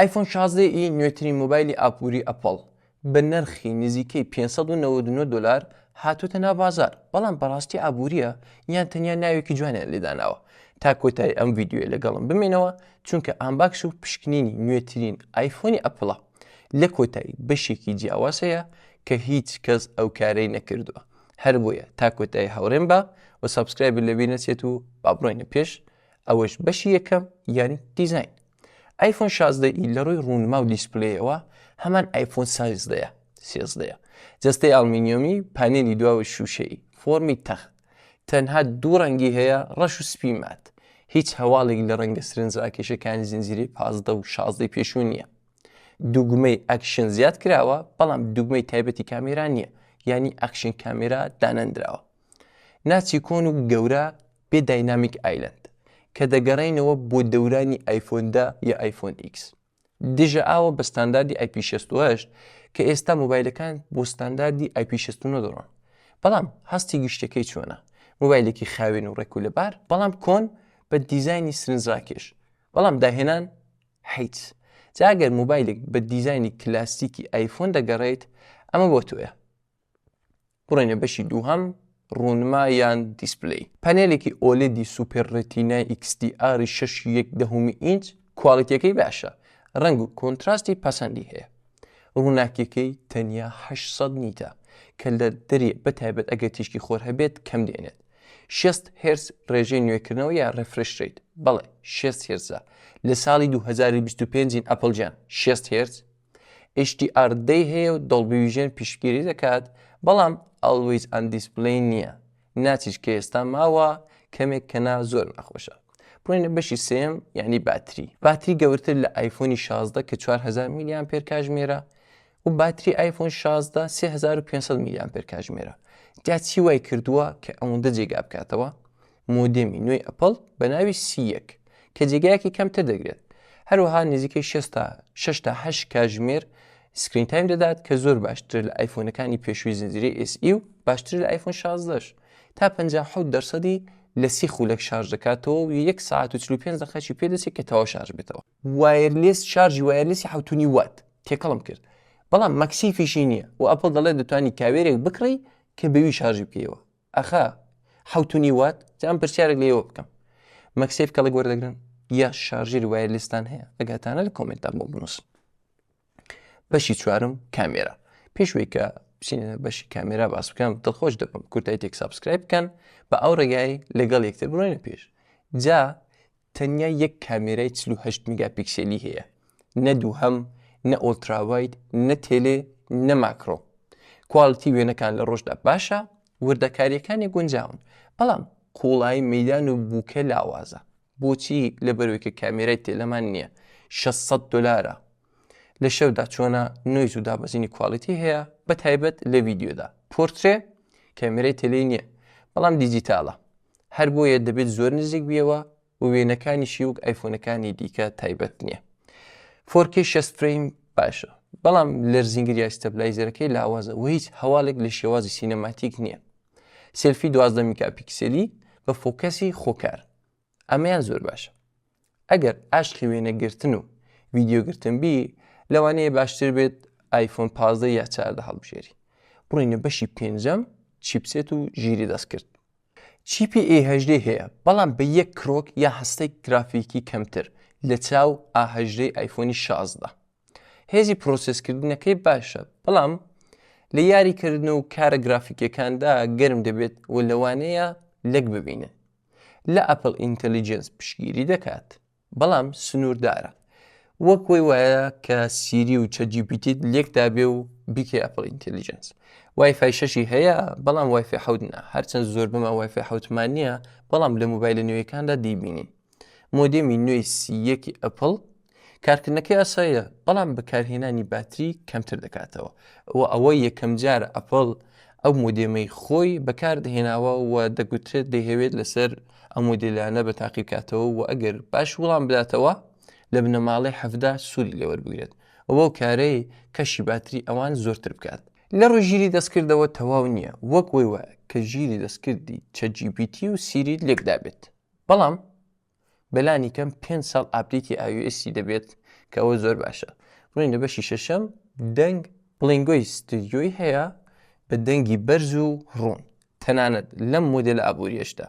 آیفۆن 16 نوێترین مۆبایلی ئاپووری ئەپڵ بە نرخی نزیکەی $599 هاتوۆتە ناو بازار، بەڵام بەڕاستی ئابووریە یان تەنیا ناوێکی جوانیان لێداناوە. تا کۆتایی ئەم ڤیدیۆی لەگەڵم بمێنەوە چونکە ئامباکس و پشکنینی نوێترین ئایفۆنی ئەپڵە. لە کۆتایی بەشێکی جیاواز هەیە کە هیچ کەس ئەو کارەی نەکردووە. هەر بۆیە تا کۆتایی هاوڕێم بە و سابسکرایب لەبێ نەچێت و با بڕۆینە پێش. ئەوەش بەشی یەکەم یانی دیزاین. آیفۆن 16 لە ڕووی ڕوونما و دیسپلەیەوە هەمان آیفۆن 13 جەستەی ئەڵمینیۆمی، پانێلی دواوە شوشەی فۆرمی تەخت، تەنها دوو ڕەنگی هەیە، ڕەش و سپی مات. هیچ هەواڵێک لە ڕەنگە سرنجڕاکێشەکانی زنجیرەی 15 و 16 پێشوو نییە. دووگمەی ئەکشن زیاد کراوە، بەڵام دووگمەی تایبەتی کامێرا نییە، ینی ئەکشن کامێرا دانەندراوە. ناچی کۆن و گەورە بێ داینامیک ئایلند کە دەگەڕێنەوە بۆ دەورانی آیفۆن 10 یا آیفۆن X. دژە ئاوە بە ستانداردی IP68 کە ئێستا مۆبایلەکان بۆ ستانداردی IP69 دەڕۆن. بەڵام هەستی گشتەکەی چۆنە؟ مۆبایلێکی خاوێن و ڕێک و لەبار، بەڵام کۆن بە دیزایانی سرنجڕاکێش، بەڵام داهێنان هیچ. جاگەر مۆبایلێک بە دیزایانی کلاسیکی آیفۆن دەگەڕێیت، ئەمە بۆ تۆیە. بڕێنە بەشی دووهەم، ڕوونما یان دیسپلەی. پانێلێکی ئۆلێدی سوپەر ڕێتینای XDR 6.1 ئینچ، کواڵیتیەکەی باشە، ڕنگ و کۆنتراستی پەسەندی هەیە. ڕووناکیەکەی تەنیا 800 نیتە کە لە دەریە بەتایبەت ئەگەر تیشکی خۆر هەبێت کەم دێنێت. 60 هێرتز ڕێژەی نوێکردنەوە یا ڕێفرش ڕیت، بەڵێ 60 هێرتزە لە ساڵی 2025 ئەپڵ جیان 60 هێرتز. HDR 10 هەیە و دۆڵبی ڤیژن پیشگیری دەکات، بەڵام always on display نییە. ناچیش کە ئێستا ماوە کەمێک کەنا زۆر ناخۆشە. بڕێنە بەشی سێم یعنی باتری. باتری گەورتر لە ئایفۆنی 16 کە 4000 میلیامپێر کاتژمێرە و باتری ئایفۆن 16 3500 میلیامپێر کاتژمێرە. جا چی وای کردووە کە ئەوەندە جێگا بکاتەوە؟ مۆدێمی نوێی ئەپڵ بە ناوی C1 کە جێگایەکی کەمتر دەگرێت، هەروەها نزیکەی 6 تا 8 کاتژمێر سکرین تایم دەدات کە زۆر باشتر لە ئایفۆنەکانی پێشووی زنجیرەی SE و باشتر لە ئایفۆن 16 تا 57% لە 30 خولەک شارژ دەکاتەوە و 1 ساعت و 45 دقیقەی پێدەچێت کە تەواو شارژ بێتەوە. وایرلێس شارژی وایرلێسی 7.5 وات تێکەڵم کرد، بەڵام مەکسیفیشی نییە و ئەپڵ دەڵێت دەتوانی کاوێرێک بکڕی کە بەوی شارژی بکەیەوە. ئەخا 7.5 وات جام پرسیارێک لێەوە بکەم، مەکسیف کەڵک وەردەگرن یا شارژێری وایرلێستان هەیە؟ ئەگاتانە لە کۆمنتدا بۆ بنووسن. بەشی چوارم کامێرا. پێشوەی کە بچینە بەشی کامێرا باس بکەم، دڵخۆش دەبم کورتای تێک سابسکرایب بکەن بە ئەو ڕێگای لەگەڵ یەکتر بڕۆینە پێش. جا تەنیا یەک کامێرای 48 میگاپیکسێلی هەیە، نە دووهەم، نە ئۆڵتراواید، نە تێلێ، نە ماکرۆ. کواڵیتی وێنەکان لە ڕۆژدا باشە، وردەکاریەکانی گونجاون، بەڵام قوڵایی مەیدان و بووکە لاوازە. بۆچی؟ لەبەرەوەی کە کامێرای تێلەمان نییە، $600 لە شەودا چۆنە نۆیز و دابەزینی کواڵیتی هەیە، بە تایبەت لە ڤیدیۆدا. پۆرترێ کامێرای تێلەی نییە، بەڵام دیجیتالە، هەر بۆیە دەبێت زۆر نزیک بیەوە و وێنەکانی شیوک ئایفۆنەکانی دیکە تایبەت نییە. 4K 60 فریم باشە، بەڵام لەرزینگری ستەبلایزەرەکەی لاوازە و هیچ هەواڵێک لە شێوازی سینەماتیک نییە. سێلفی 12 میگاپیکسێلی بە فۆکەسی خۆکار، ئەمەیان زۆر باشە. ئەگەر عاشقی وێنەگرتن و ڤیدیۆگرتن بی، لەوانەیە باشتر بێت ئایفۆن 15 یا 14 هەڵبژێری. بڕینە بەشی پێنجەم، چیپسێت و ژیری دەستکرد. چیپی A8 هەیە، بەڵام بە یەک کرۆک یا هەستەی گرافیکی کەمتر لە چاو A8 ئایفۆنی 16. هێزی پرۆسسکردنەکەی باشە، بەڵام لە یاریکردن و کارە گرافیکەکاندا گەرم دەبێت و لەوانەیە لەک ببینن. لە ئەپڵ ئینتەلیجەنس پشگیری دەکات، بەڵام سنووردارە، وەکوی وایە کە سیری و ChatGPT لێکدا بێ و بیکێ ئەپڵ ئینتەلیجەنس. وایفای 6 هەیە، بەڵام وایفای 7 نە، هەرچەند زۆر بمە وایفای 7مان نییە، بەڵام لە مۆبایلە نوێیەکاندا دیبینین. مۆدێمی نوێی C1 ئەپڵ کارکردنەکەی ئاساییە، بەڵام بەکارهێنانی باتری کەمتر دەکاتەوە و ئەوەی یەکەم جارە ئەپڵ ئەو مۆدێمەی خۆی بەکاردەهێناوە و دەگوترێت دەیەوێت لەسەر ئەم مۆدیلانە بە تاقی بکاتەوە و ئەگەر باش وڵام بداتەوە لە بنەماڵی 17 سووری لێوەربگرێت و بەو کارەی کەشی باتری ئەوان زۆرتر بکات. لە ڕووی ژیری دەستکردەوە تەواو نییە، وەکوی وایە کە ژیری دەستکردی ChatGPT و سیری لێکدا بێت، بەڵام بەلانی کەم 5 ساڵ ئاپدەیتی iOS دەبێت کە ئەوە زۆر باشە. بڕین لە بەشی شەشەم دەنگ بڵینگۆی ستودیۆی هەیە بە دەنگی بەرز و ڕوون تەنانەت لەم مۆدێلە ئابوووریەشدا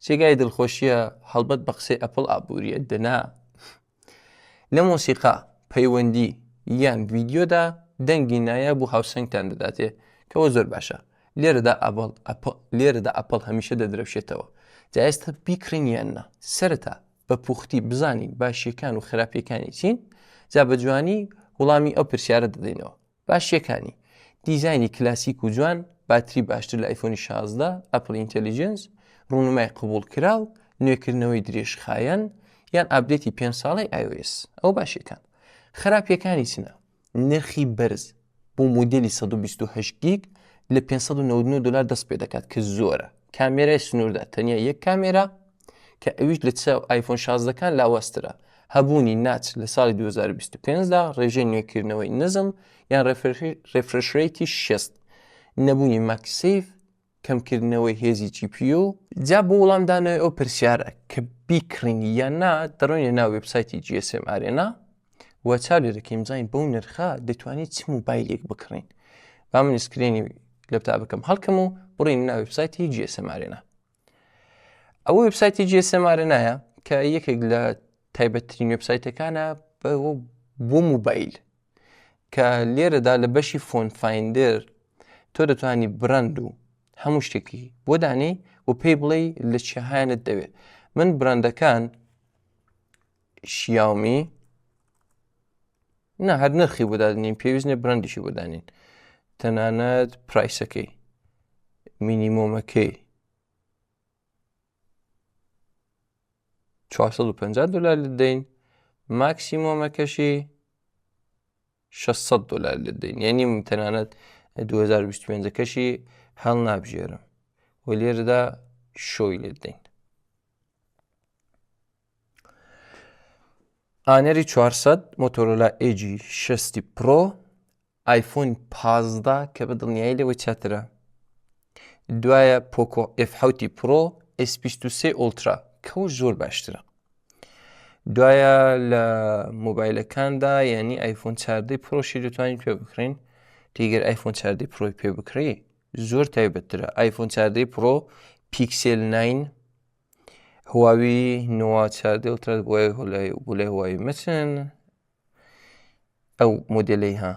جێگای دڵخۆشیە هەڵبەت بە قسەی ئەپڵ ئابوووریە دەنا. لە مۆسیقا پەیوەندی یان ڤیدیۆدا دەنگی نایە بوو هاوسەنگتان دەداتێ کەەوە زۆر باشە. لێرەدا ئەپڵ هەمیشە دەدرەوشێتەوە. جا ئێستا بیکڕین یاننا سەرەتا بە پوختی بزانین باشیەکان و خراپیەکانی چین، جا بە جوانی وڵامی ئەو پرسیارە دەدەینەوە. باشیەکانی دیزایانی کلاسیک و جوان، باتری باشتر لە ئایفۆنی 16، ئەپڵ ئینتەلیجنس، ڕوونمای قبول کراو، نوێکردنەوەی درێژخایەن یان ئابدێتی 5 ساڵی iOS. ئەو باشیەکان. خراپیەکانی چنە؟ نرخی بەرز بۆ مودێلی 128 گیگ لە $599 دەست پێ دەکات کە زۆرە. کامێرای سنووردا تەنیا یەک کامێرە کە ئەویش لە چاو ئایفۆن 16ەکان لاوەسترە. هەبوونی ناچ لە ساڵی 2025دا ڕێژەی نوێکردنەوەی نزم یان ڕێفرشریتی 60، نەبوونی ماکسیف، کەمکردنەوەی هێزی GPU. جا بۆ وەڵامدانەوەی ئەو پرسیارە کە بیکڕین یان نا دەڕۆینە ناو وێبسایتی GSM Arena و چاو لێ دەکەین بزانین بەو نرخە دەتوانێت چ مۆبایلێک بکڕین. با من سکرینی لەپتاپەکەم هەڵکەم و بڕین ناو وێبسایتی GSM Arena. ئەوە وێبسایتی GSM Arenایە کە یەکێک لە تایبەتترین وێبسایتەکانە بۆ مۆبایل کە لێرەدا لە بەشی فۆن فایندر تۆ دەتوانی براند و هەموو شتێکی بۆ دانێ و پێی بڵێ لە چیهانت دەوێت. من براندەکان شیاومی هەر نرخی بۆ دادنین، پێویستنێ براندیشی بۆ دانین، تەنانەت پرایسەکەی مینیمۆمەکەی $450 لێ دەین، ماکسیمۆمەکەشی $600 لێ دەین، یعنی تەنانەت 2025کەشی هەڵ نابژێرم و لێرەدا شۆی لێ دەین. ئانەری 400 مۆتۆرۆلا ئێجی 60 پرۆ، ئایفۆن 15 کە بە دڵنیایی لەوەی چاترە، دوایە پۆکۆ F7 پرۆ، S23 ئۆڵترا کەەوە زۆر باشترە. دوایە لە مۆبایلەکاندا یعنی ئایفۆن 14 پرۆشی دەتوانین پێ بکڕین. دیگەر ئایفۆن 14 پرۆی پێ بکڕی زۆر تایبەتترە. ئایفۆن 14 پرۆ، پیکسل 9، هواوی نۆوا 14 ئۆڵترا بۆ لای هواوی مەچن ئەو مۆدێلەی ها.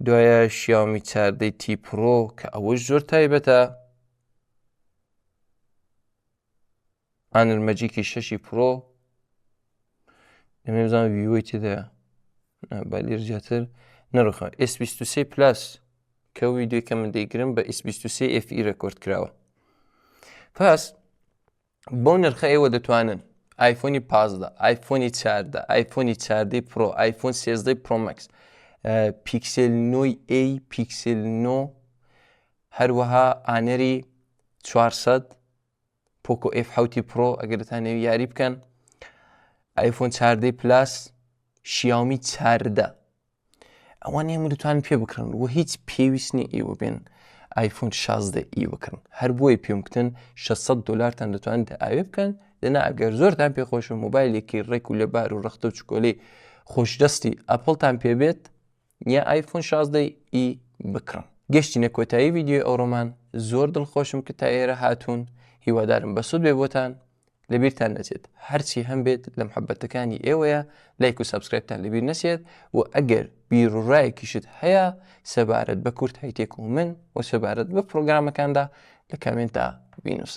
دوایە شیاومی 14 تی پرۆ کە ئەوەش زۆر تایبەتە. ئانرمەجیکی 6 پرۆ، دەمێ بزانم ڤیوۆی تێدایە با لێر زیاتر نەڕۆخە. S23 پلاس کە ڤیدیۆی کە من دەیگرم بە S23 FE ڕێکۆرد کراوە. پاس بۆ نرخە ئێوە دەتوانن ئایفۆنی 15، ئایفۆنی 14، ئایفۆنی 14 پرۆ، ئایفۆن 13 پرۆ مەکس، پیکسل 9A، پیکسل 9، هەروەها ئانەری 400 پۆکۆ F7 پرۆ ئەگەر دەتانەوێت یاری بکەن، ئایفۆن 14 پلاس، شیاومی 14. ئەوان هەموو دەتوانن پێ بکڕن و هیچ پێویست نیە ئێوە بێن ئایفۆن 16 بکڕن. هەر بۆیە پێم گوتن $600 دەتوانن ئاوێ بکەن. دەنا ئەگەر زۆرتان پێخۆشە مۆبایلێکی ڕێک و لەبار و ڕەختە و چکۆلەی خۆشدەستی ئەپڵتان پێبێت یا ئایفۆن 16 بکڕن. گەشتینە کۆتایی ڤیدیۆی ئەوڕۆمان زۆر دڵخۆشم کە تا ئێرە هاتوون. هیوادارم بەسوود بێ بۆتان. لەبیرتان نەچێت هەرچی هەم بێت لە محەبەتەکانی ئێوەیە لایک و سابسکرایبتان لەبیر نەچێت و ئەگەر بیرڕایەکیشت هەیە سەبارەت بە کورتایتێک و من و سەبارەت بە پرۆگرامەکاندا لە کامنتدا بینووسە.